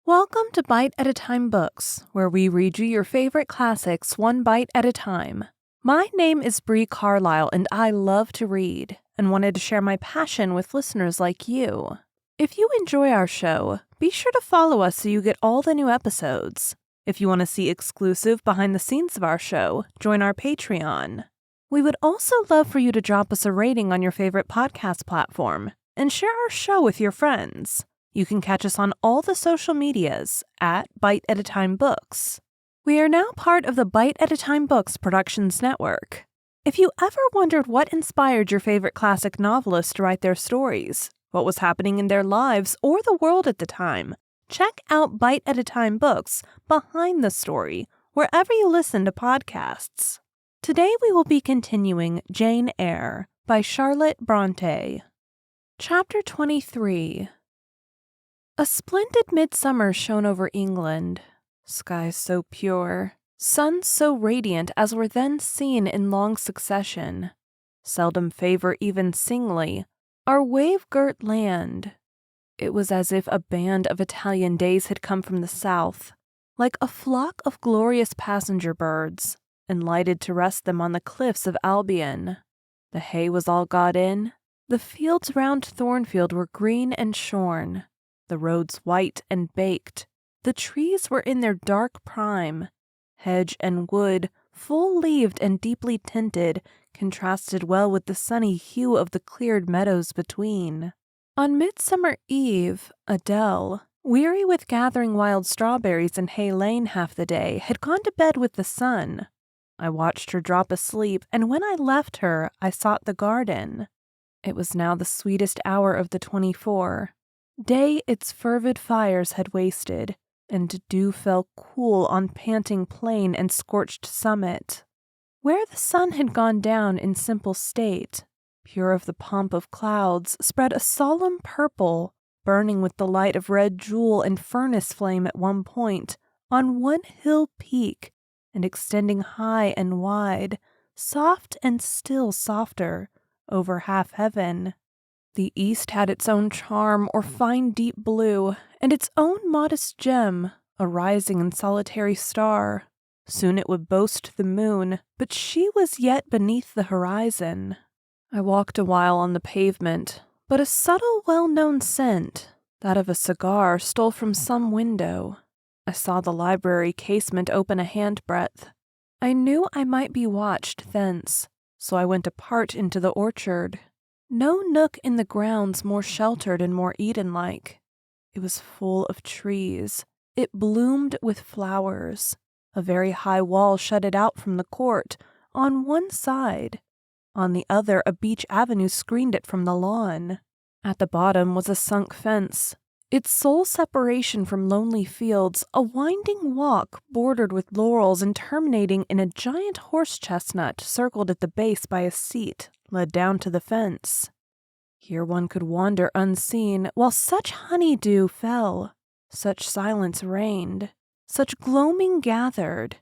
Welcome to Bite at a Time Books, where we read you your favorite classics one bite at a time. My name is Bree Carlile, and I love to read, and wanted to share my passion with listeners like you. If you enjoy our show, be sure to follow us so you get all the new episodes. If you want to see exclusive behind the scenes of our show, join our Patreon. We would also love for you to drop us a rating on your favorite podcast platform, and share our show with your friends. You can catch us on all the social medias at Bite at a Time Books. We are now part of the Bite at a Time Books Productions Network. If you ever wondered what inspired your favorite classic novelists to write their stories, what was happening in their lives or the world at the time, check out Bite at a Time Books Behind the Story wherever you listen to podcasts. Today we will be continuing Jane Eyre by Charlotte Bronte. Chapter 23. A splendid midsummer shone over England. Skies so pure, suns so radiant as were then seen in long succession, seldom favor even singly, our wave-girt land. It was as if a band of Italian days had come from the south, like a flock of glorious passenger birds, and lighted to rest them on the cliffs of Albion. The hay was all got in, the fields round Thornfield were green and shorn, the roads white and baked, the trees were in their dark prime, hedge and wood, full-leaved and deeply tinted, contrasted well with the sunny hue of the cleared meadows between. On Midsummer Eve, Adele, weary with gathering wild strawberries in Hay Lane half the day, had gone to bed with the sun. I watched her drop asleep, and when I left her, I sought the garden. It was now the sweetest hour of the 24. Day its fervid fires had wasted, and dew fell cool on panting plain and scorched summit. Where the sun had gone down in simple state, pure of the pomp of clouds, spread a solemn purple, burning with the light of red jewel and furnace flame at one point, on one hill peak, and extending high and wide, soft and still softer, over half heaven. The east had its own charm or fine deep blue, and its own modest gem, a rising and solitary star. Soon it would boast the moon, but she was yet beneath the horizon. I walked a while on the pavement, but a subtle, well-known scent, that of a cigar, stole from some window. I saw the library casement open a handbreadth. I knew I might be watched thence, so I went apart into the orchard. No nook in the grounds more sheltered and more Eden-like. It was full of trees. It bloomed with flowers. A very high wall shut it out from the court, on one side. On the other, a beech avenue screened it from the lawn. At the bottom was a sunk fence, its sole separation from lonely fields, a winding walk bordered with laurels and terminating in a giant horse-chestnut circled at the base by a seat led down to the fence. Here one could wander unseen, while such honey-dew fell, such silence reigned, such gloaming gathered.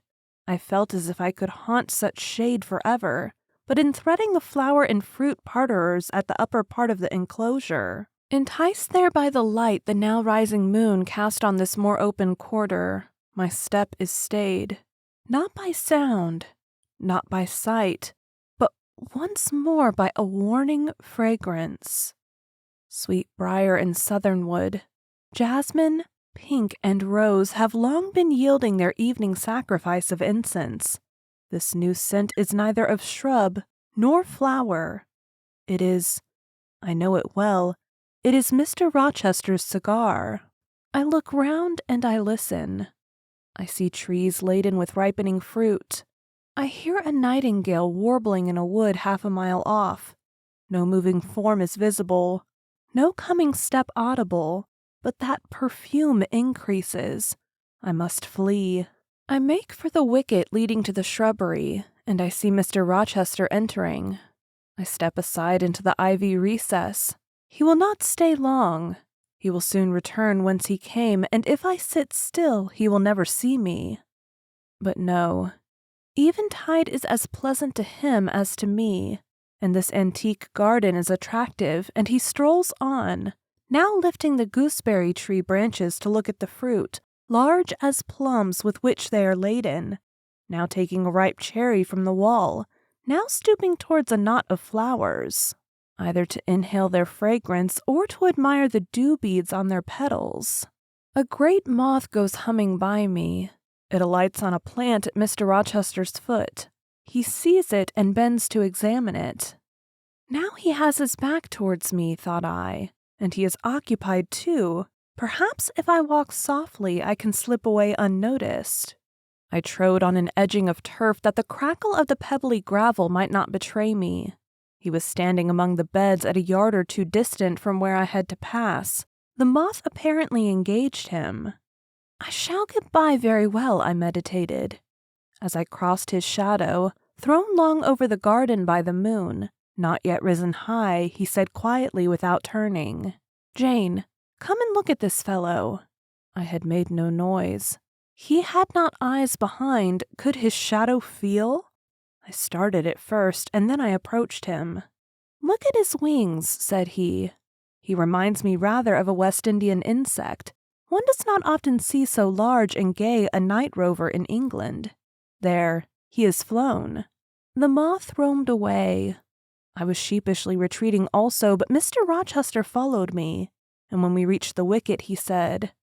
I felt as if I could haunt such shade forever, but in threading the flower and fruit parterres at the upper part of the enclosure, enticed there by the light the now rising moon cast on this more open quarter, my step is stayed, not by sound, not by sight, but once more by a warning fragrance. Sweet briar and southernwood, jasmine, pink, and rose have long been yielding their evening sacrifice of incense. This new scent is neither of shrub nor flower. It is, I know it well, it is Mr. Rochester's cigar. I look round and I listen. I see trees laden with ripening fruit. I hear a nightingale warbling in a wood half a mile off. No moving form is visible, no coming step audible, but that perfume increases. I must flee. I make for the wicket leading to the shrubbery, and I see Mr. Rochester entering. I step aside into the ivy recess. He will not stay long. He will soon return whence he came, and if I sit still, he will never see me. But no, eventide is as pleasant to him as to me, and this antique garden is attractive, and he strolls on, now lifting the gooseberry tree branches to look at the fruit, large as plums with which they are laden, now taking a ripe cherry from the wall, now stooping towards a knot of flowers, either to inhale their fragrance or to admire the dew beads on their petals. A great moth goes humming by me. It alights on a plant at Mr. Rochester's foot. He sees it and bends to examine it. Now he has his back towards me, thought I, and he is occupied too. Perhaps if I walk softly I can slip away unnoticed. I trode on an edging of turf that the crackle of the pebbly gravel might not betray me. He was standing among the beds at a yard or two distant from where I had to pass. The moth apparently engaged him. I shall get by very well, I meditated. As I crossed his shadow, thrown long over the garden by the moon, not yet risen high, he said quietly without turning, "Jane, come and look at this fellow." I had made no noise. He had not eyes behind. Could his shadow feel? I started at first, and then I approached him. "Look at his wings," said he. "He reminds me rather of a West Indian insect. One does not often see so large and gay a night rover in England. There, he is flown." The moth roamed away. I was sheepishly retreating also, but Mr. Rochester followed me, and when we reached the wicket, he said,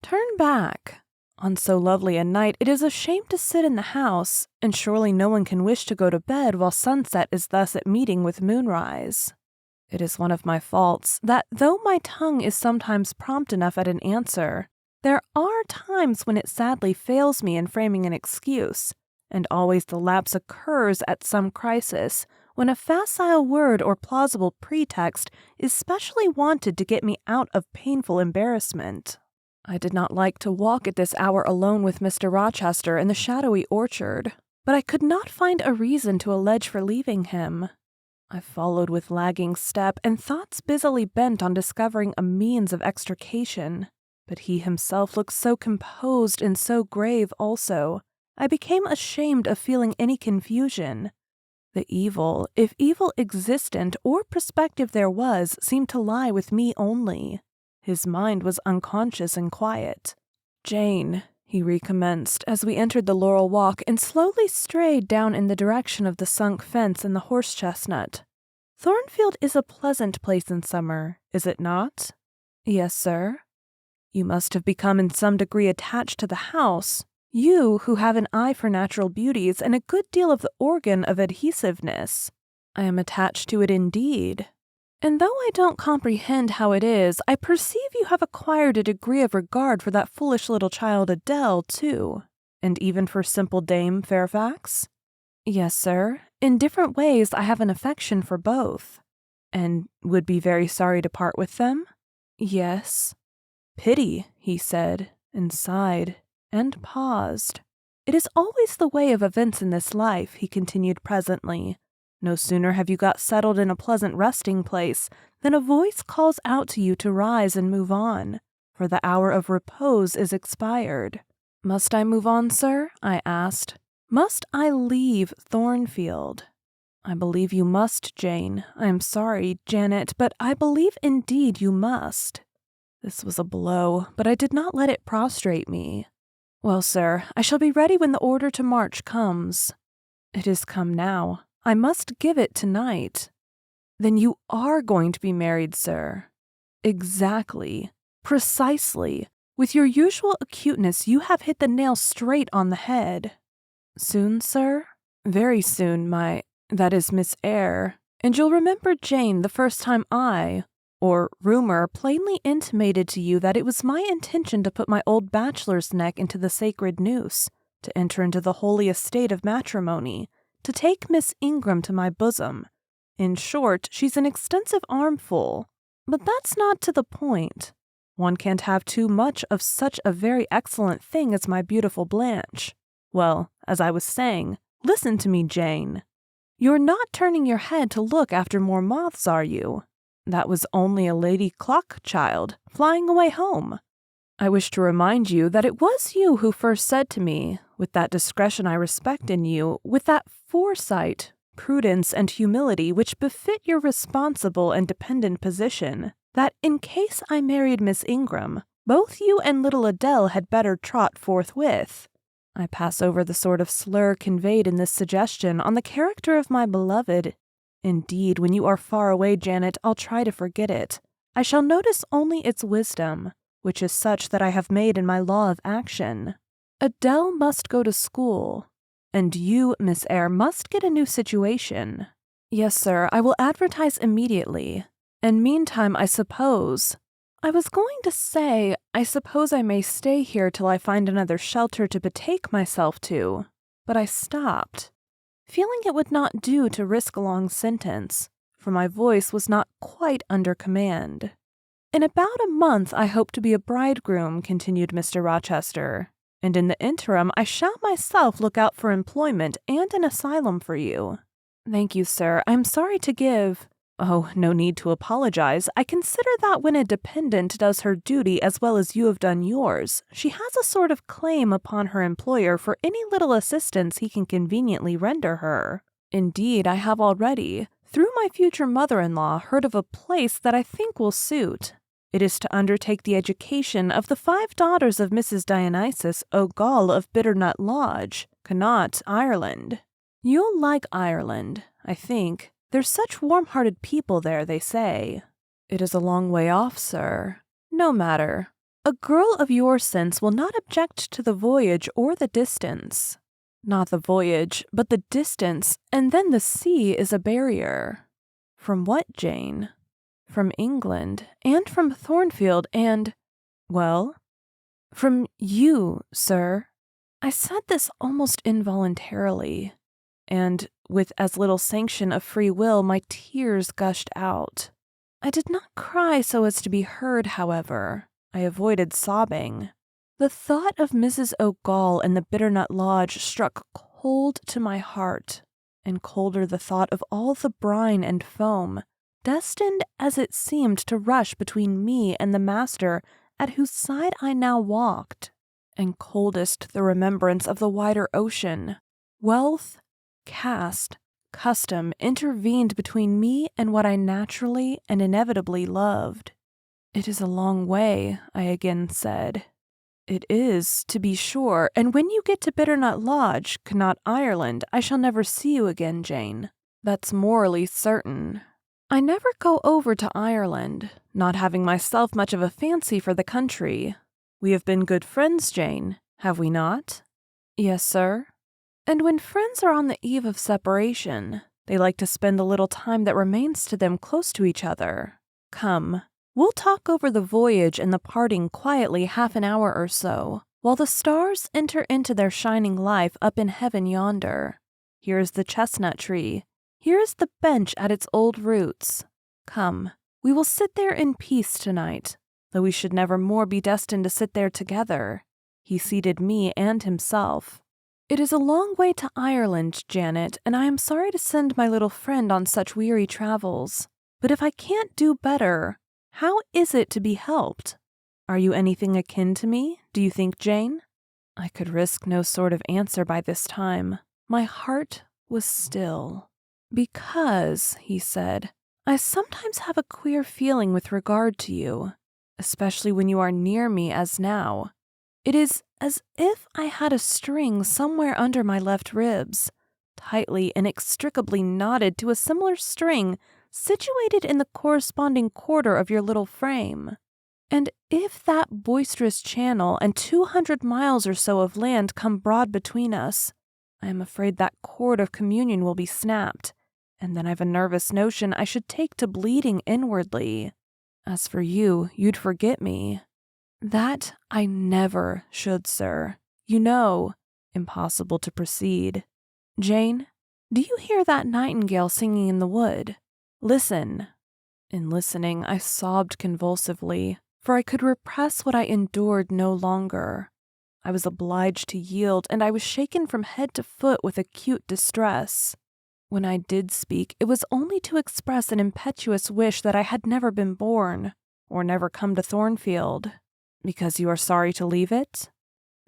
"Turn back. On so lovely a night, it is a shame to sit in the house, and surely no one can wish to go to bed while sunset is thus at meeting with moonrise. It is one of my faults that, though my tongue is sometimes prompt enough at an answer, there are times when it sadly fails me in framing an excuse, and always the lapse occurs at some crisis, when a facile word or plausible pretext is specially wanted to get me out of painful embarrassment. I did not like to walk at this hour alone with Mr. Rochester in the shadowy orchard, but I could not find a reason to allege for leaving him. I followed with lagging step, and thoughts busily bent on discovering a means of extrication, but he himself looked so composed and so grave also, I became ashamed of feeling any confusion. The evil, if evil existent or prospective there was, seemed to lie with me only. His mind was unconscious and quiet. "Jane," he recommenced as we entered the laurel walk and slowly strayed down in the direction of the sunk fence and the horse-chestnut. "Thornfield is a pleasant place in summer, is it not?" "Yes, sir." "You must have become in some degree attached to the house. You, who have an eye for natural beauties and a good deal of the organ of adhesiveness." "I am attached to it indeed. And though I don't comprehend how it is, I perceive you have acquired a degree of regard for that foolish little child Adele, too, and even for simple Dame Fairfax?" "Yes, sir. In different ways I have an affection for both." "And would be very sorry to part with them?" "Yes." "Pity," he said, and sighed, and paused. "It is always the way of events in this life," he continued presently. "No sooner have you got settled in a pleasant resting place than a voice calls out to you to rise and move on, for the hour of repose is expired." "Must I move on, sir?" I asked. "Must I leave Thornfield?" "I believe you must, Jane. I am sorry, Janet, but I believe indeed you must." This was a blow, but I did not let it prostrate me. "Well, sir, I shall be ready when the order to march comes." "It is come now. I must give it tonight." "Then you are going to be married, sir?" "Exactly. Precisely. With your usual acuteness, you have hit the nail straight on the head." "Soon, sir?" "Very soon, that is Miss Eyre. And you'll remember, Jane, the first time rumor plainly intimated to you that it was my intention to put my old bachelor's neck into the sacred noose, to enter into the holy estate of matrimony, to take Miss Ingram to my bosom. In short, she's an extensive armful. But that's not to the point. One can't have too much of such a very excellent thing as my beautiful Blanche. Well, as I was saying, listen to me, Jane. You're not turning your head to look after more moths, are you? That was only a lady clock child, flying away home. I wish to remind you that it was you who first said to me, with that discretion I respect in you, with that foresight, prudence, and humility which befit your responsible and dependent position, that in case I married Miss Ingram, both you and little Adele had better trot forthwith. I pass over the sort of slur conveyed in this suggestion on the character of my beloved. Indeed, when you are far away, Janet, I'll try to forget it. I shall notice only its wisdom, which is such that I have made in my law of action. Adele must go to school, and you, Miss Eyre, must get a new situation. Yes, sir, I will advertise immediately. And meantime, I suppose I suppose I may stay here till I find another shelter to betake myself to, but I stopped, feeling it would not do to risk a long sentence, for my voice was not quite under command. In about a month I hope to be a bridegroom, continued Mr. Rochester, and in the interim I shall myself look out for employment and an asylum for you. Thank you, sir. I am sorry to give— Oh, no need to apologize. I consider that when a dependent does her duty as well as you have done yours, she has a sort of claim upon her employer for any little assistance he can conveniently render her. Indeed, I have already, through my future mother-in-law, heard of a place that I think will suit. It is to undertake the education of the 5 daughters of Mrs. Dionysius O'Gall of Bitternut Lodge, Connaught, Ireland. You'll like Ireland, I think. There's such warm-hearted people there, they say. It is a long way off, sir. No matter. A girl of your sense will not object to the voyage or the distance. Not the voyage, but the distance, and then the sea is a barrier. From what, Jane? From England, and from Thornfield, and— Well? From you, sir. I said this almost involuntarily, and with as little sanction of free will, my tears gushed out. I did not cry so as to be heard, however. I avoided sobbing. The thought of Mrs. O'Gall and the Bitternut Lodge struck cold to my heart, and colder the thought of all the brine and foam, destined as it seemed to rush between me and the master at whose side I now walked, and coldest the remembrance of the wider ocean. Wealth, caste, custom intervened between me and what I naturally and inevitably loved. It is a long way, I again said. It is, to be sure, and when you get to Bitternut Lodge, Connaught, Ireland, I shall never see you again, Jane. That's morally certain. I never go over to Ireland, not having myself much of a fancy for the country. We have been good friends, Jane, have we not? Yes, sir. And when friends are on the eve of separation, they like to spend the little time that remains to them close to each other. Come, we'll talk over the voyage and the parting quietly half an hour or so, while the stars enter into their shining life up in heaven yonder. Here is the chestnut tree. Here is the bench at its old roots. Come, we will sit there in peace tonight, though we should never more be destined to sit there together. He seated me and himself. It is a long way to Ireland, Janet, and I am sorry to send my little friend on such weary travels. But if I can't do better, how is it to be helped? Are you anything akin to me, do you think, Jane? I could risk no sort of answer by this time. My heart was still. Because, he said, I sometimes have a queer feeling with regard to you, especially when you are near me as now. It is as if I had a string somewhere under my left ribs, tightly, inextricably knotted to a similar string situated in the corresponding quarter of your little frame. And if that boisterous channel and 200 miles or so of land come broad between us, I am afraid that cord of communion will be snapped, and then I've a nervous notion I should take to bleeding inwardly. As for you, you'd forget me. That I never should, sir. You know, impossible to proceed. Jane, do you hear that nightingale singing in the wood? Listen. In listening, I sobbed convulsively, for I could repress what I endured no longer. I was obliged to yield, and I was shaken from head to foot with acute distress. When I did speak, it was only to express an impetuous wish that I had never been born, or never come to Thornfield. Because you are sorry to leave it?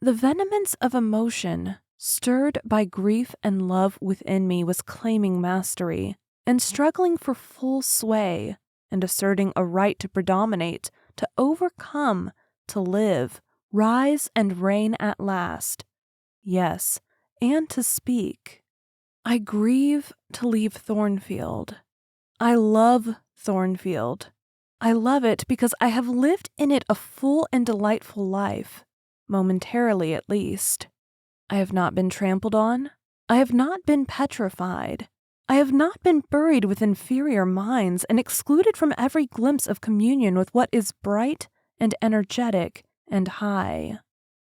The vehemence of emotion, stirred by grief and love within me, was claiming mastery, and struggling for full sway, and asserting a right to predominate, to overcome, to live, rise and reign at last. Yes, and to speak. I grieve to leave Thornfield. I love Thornfield. I love it because I have lived in it a full and delightful life, momentarily at least. I have not been trampled on. I have not been petrified. I have not been buried with inferior minds and excluded from every glimpse of communion with what is bright and energetic and high.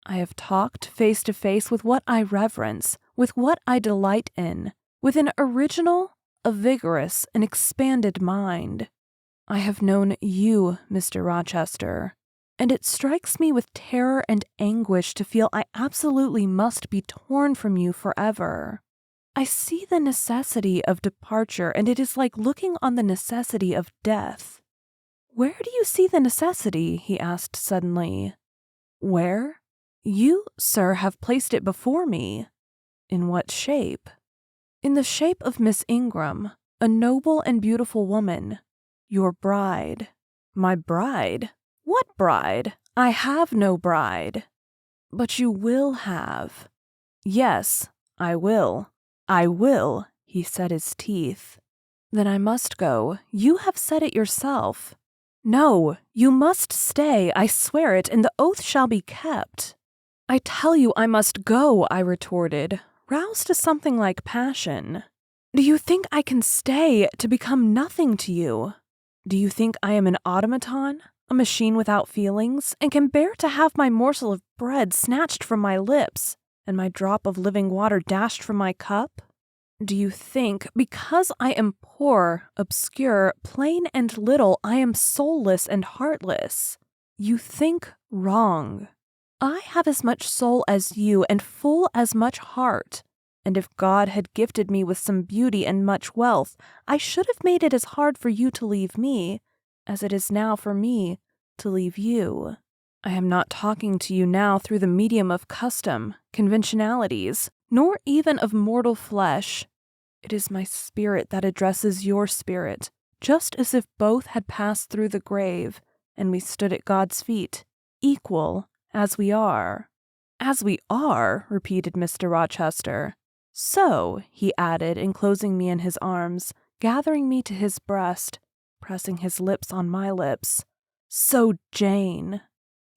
I have talked face to face with what I reverence, with what I delight in, with an original, a vigorous, and expanded mind. I have known you, Mr. Rochester, and it strikes me with terror and anguish to feel I absolutely must be torn from you forever. I see the necessity of departure, and it is like looking on the necessity of death. Where do you see the necessity? He asked suddenly. Where? You, sir, have placed it before me. In what shape? In the shape of Miss Ingram, a noble and beautiful woman. Your bride. My bride? What bride? I have no bride. But you will have. Yes, I will. I will, he set his teeth. Then I must go. You have said it yourself. No, you must stay, I swear it, and the oath shall be kept. I tell you I must go, I retorted, roused to something like passion. Do you think I can stay to become nothing to you? Do you think I am an automaton, a machine without feelings, and can bear to have my morsel of bread snatched from my lips, and my drop of living water dashed from my cup? Do you think, because I am poor, obscure, plain and little, I am soulless and heartless? You think wrong. I have as much soul as you, and full as much heart. And if God had gifted me with some beauty and much wealth, I should have made it as hard for you to leave me as it is now for me to leave you. I am not talking to you now through the medium of custom, conventionalities, nor even of mortal flesh. It is my spirit that addresses your spirit, just as if both had passed through the grave, and we stood at God's feet, equal as we are. As we are, repeated Mr. Rochester. So, he added, enclosing me in his arms, gathering me to his breast, pressing his lips on my lips. So, Jane.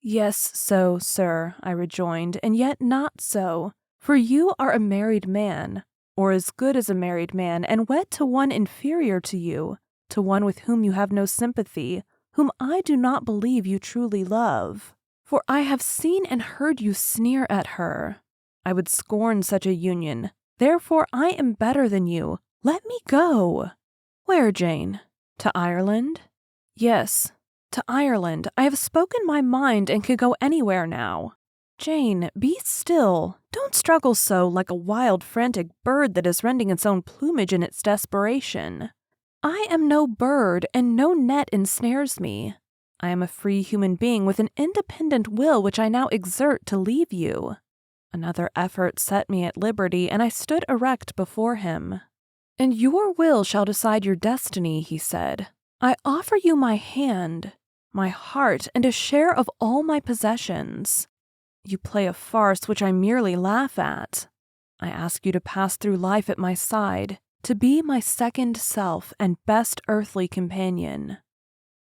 Yes, so, sir, I rejoined, and yet not so, for you are a married man, or as good as a married man, and wed to one inferior to you, to one with whom you have no sympathy, whom I do not believe you truly love. For I have seen and heard you sneer at her. I would scorn such a union. Therefore I am better than you. Let me go. Where, Jane? To Ireland? Yes, to Ireland. I have spoken my mind and can go anywhere now. Jane, be still. Don't struggle so like a wild, frantic bird that is rending its own plumage in its desperation. I am no bird, and no net ensnares me. I am a free human being with an independent will which I now exert to leave you. Another effort set me at liberty, and I stood erect before him. And your will shall decide your destiny, he said. I offer you my hand, my heart, and a share of all my possessions. You play a farce which I merely laugh at. I ask you to pass through life at my side, to be my second self and best earthly companion.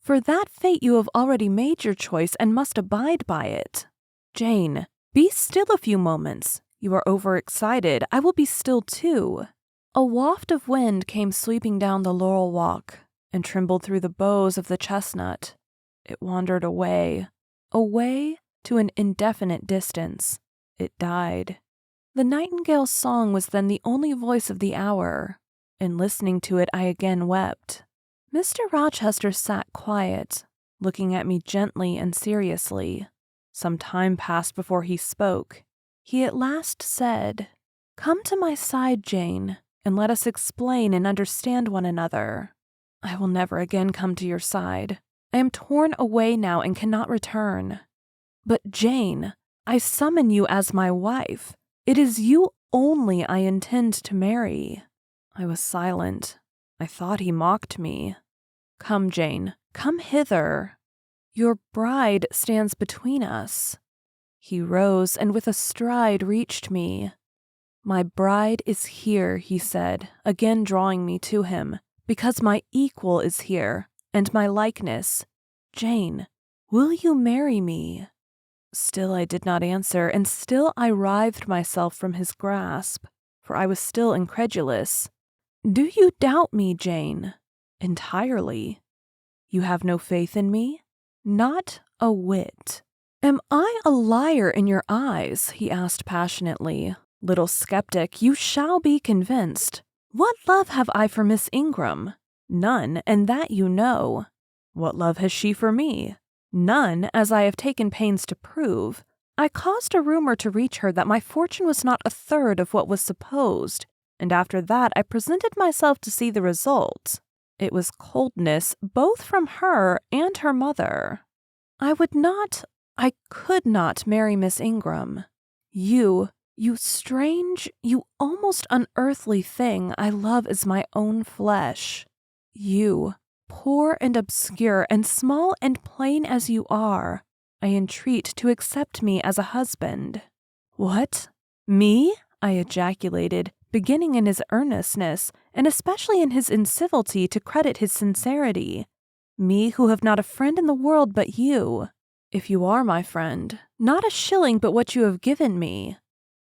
For that fate you have already made your choice and must abide by it. Jane, be still a few moments. You are overexcited. I will be still too. A waft of wind came sweeping down the laurel walk and trembled through the boughs of the chestnut. It wandered away, away to an indefinite distance. It died. The nightingale's song was then the only voice of the hour. In listening to it, I again wept. Mr. Rochester sat quiet, looking at me gently and seriously. Some time passed before he spoke. He at last said, "Come to my side, Jane, and let us explain and understand one another." I will never again come to your side. I am torn away now and cannot return. But Jane, I summon you as my wife. It is you only I intend to marry. I was silent. I thought he mocked me. Come, Jane, come hither. Your bride stands between us. He rose and with a stride reached me. My bride is here, he said, again drawing me to him, because my equal is here, and my likeness. Jane, will you marry me? Still I did not answer, and still I writhed myself from his grasp, for I was still incredulous. Do you doubt me, Jane? Entirely. You have no faith in me? Not a whit. Am I a liar in your eyes? He asked passionately. Little skeptic, you shall be convinced. What love have I for Miss Ingram? None, and that you know. What love has she for me? None, as I have taken pains to prove. I caused a rumor to reach her that my fortune was not a third of what was supposed, and after that I presented myself to see the result. It was coldness both from her and her mother. I could not marry Miss Ingram. You strange, you almost unearthly thing I love as my own flesh. You, poor and obscure and small and plain as you are, I entreat to accept me as a husband. What? Me? I ejaculated, beginning in his earnestness, and especially in his incivility to credit his sincerity. Me who have not a friend in the world but you. If you are my friend, not a shilling but what you have given me.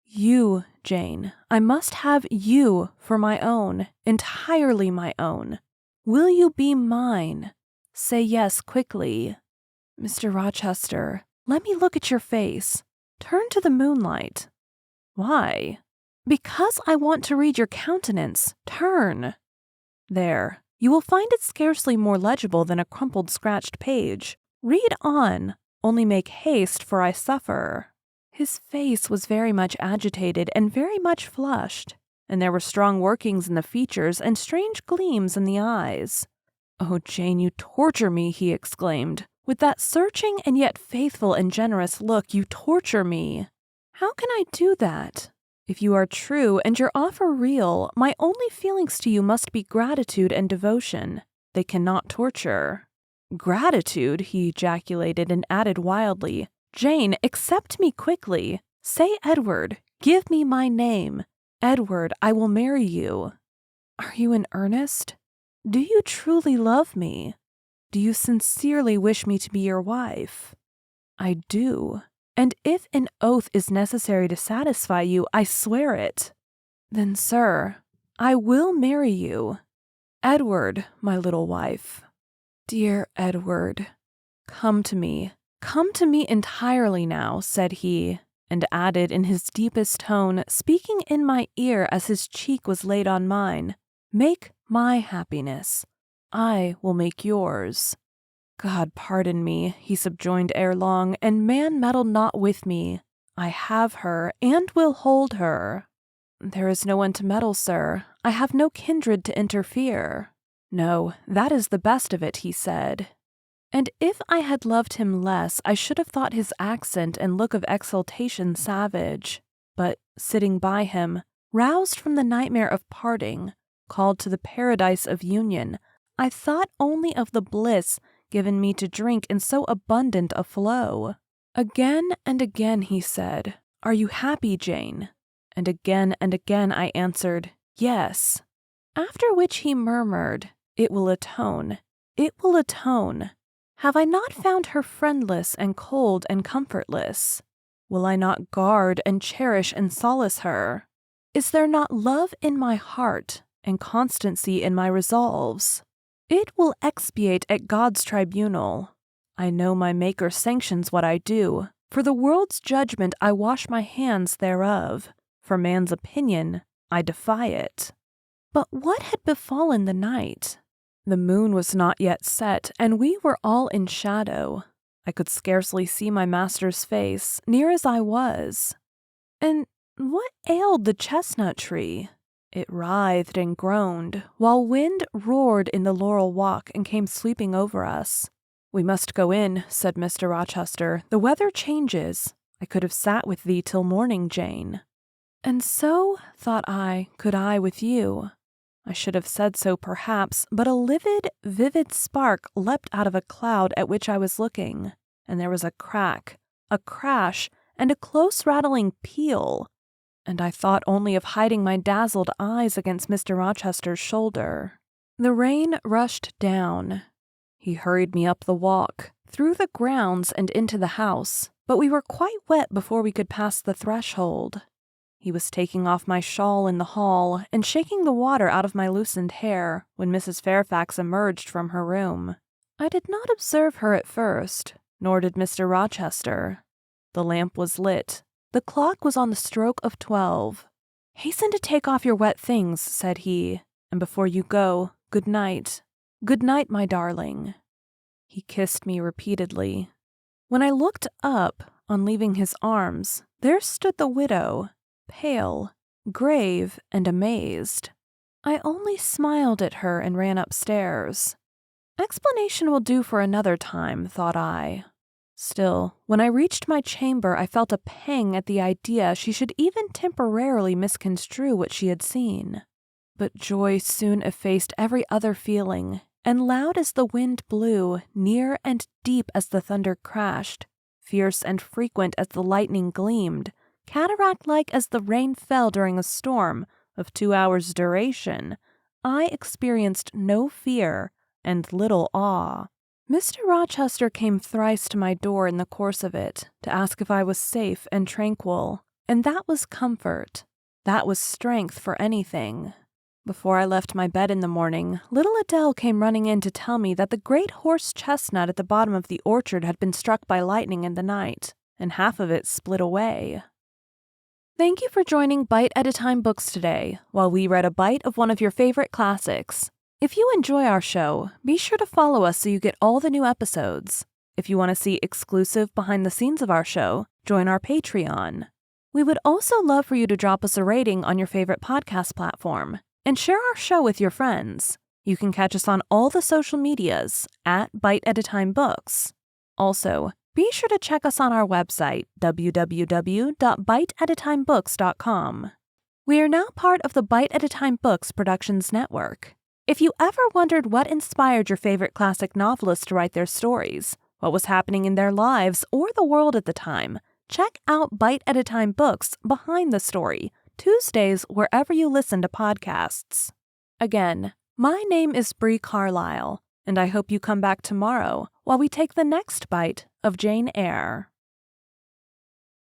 You, Jane, I must have you for my own, entirely my own. Will you be mine? Say yes quickly. Mr. Rochester, let me look at your face. Turn to the moonlight. Why? Because I want to read your countenance. Turn. There, you will find it scarcely more legible than a crumpled, scratched page. Read on, only make haste, for I suffer. His face was very much agitated and very much flushed, and there were strong workings in the features and strange gleams in the eyes. Oh, Jane, you torture me, he exclaimed. With that searching and yet faithful and generous look, you torture me. How can I do that? If you are true and your offer real, my only feelings to you must be gratitude and devotion. They cannot torture. Gratitude, he ejaculated and added wildly. Jane, accept me quickly. Say Edward. Give me my name. Edward, I will marry you. Are you in earnest? Do you truly love me? Do you sincerely wish me to be your wife? I do. And if an oath is necessary to satisfy you, I swear it. Then, sir, I will marry you. Edward, my little wife. Dear Edward, come to me entirely now, said he, and added in his deepest tone, speaking in my ear as his cheek was laid on mine, make my happiness. I will make yours. God pardon me, he subjoined ere long, and man meddle not with me. I have her, and will hold her. There is no one to meddle, sir. I have no kindred to interfere. No, that is the best of it, he said. And if I had loved him less, I should have thought his accent and look of exultation savage. But, sitting by him, roused from the nightmare of parting, called to the paradise of union, I thought only of the bliss given me to drink in so abundant a flow. Again and again he said, Are you happy, Jane? And again I answered, Yes. After which he murmured, It will atone. It will atone. Have I not found her friendless and cold and comfortless? Will I not guard and cherish and solace her? Is there not love in my heart and constancy in my resolves? It will expiate at God's tribunal. I know my Maker sanctions what I do. For the world's judgment I wash my hands thereof. For man's opinion I defy it. But what had befallen the night? The moon was not yet set, and we were all in shadow. I could scarcely see my master's face, near as I was. And what ailed the chestnut tree? It writhed and groaned, while wind roared in the laurel walk and came sweeping over us. We must go in, said Mr. Rochester. The weather changes. I could have sat with thee till morning, Jane. And so, thought I, could I with you. I should have said so perhaps, but a livid, vivid spark leapt out of a cloud at which I was looking, and there was a crack, a crash, and a close rattling peal, and I thought only of hiding my dazzled eyes against Mr. Rochester's shoulder. The rain rushed down. He hurried me up the walk, through the grounds and into the house, but we were quite wet before we could pass the threshold. He was taking off my shawl in the hall and shaking the water out of my loosened hair when Mrs. Fairfax emerged from her room. I did not observe her at first, nor did Mr. Rochester. The lamp was lit. The clock was on the stroke of 12. "Hasten to take off your wet things," said he, "and before you go, good night. Good night, my darling." He kissed me repeatedly. When I looked up, on leaving his arms, there stood the widow, pale, grave, and amazed. I only smiled at her and ran upstairs. Explanation will do for another time, thought I. Still, when I reached my chamber, I felt a pang at the idea she should even temporarily misconstrue what she had seen. But joy soon effaced every other feeling, and loud as the wind blew, near and deep as the thunder crashed, fierce and frequent as the lightning gleamed, cataract-like as the rain fell during a storm of 2 hours' duration, I experienced no fear and little awe. Mr. Rochester came thrice to my door in the course of it, to ask if I was safe and tranquil, and that was comfort. That was strength for anything. Before I left my bed in the morning, little Adele came running in to tell me that the great horse chestnut at the bottom of the orchard had been struck by lightning in the night, and half of it split away. Thank you for joining Bite at a Time Books today, while we read a bite of one of your favorite classics. If you enjoy our show, be sure to follow us so you get all the new episodes. If you want to see exclusive behind the scenes of our show, join our Patreon. We would also love for you to drop us a rating on your favorite podcast platform and share our show with your friends. You can catch us on all the social medias at Bite at a Time Books. Also, be sure to check us on our website, www.biteatatimebooks.com. We are now part of the Bite at a Time Books Productions Network. If you ever wondered what inspired your favorite classic novelists to write their stories, what was happening in their lives or the world at the time, check out Bite at a Time Books Behind the Story, Tuesdays wherever you listen to podcasts. Again, my name is Bree Carlile, and I hope you come back tomorrow while we take the next bite of Jane Eyre.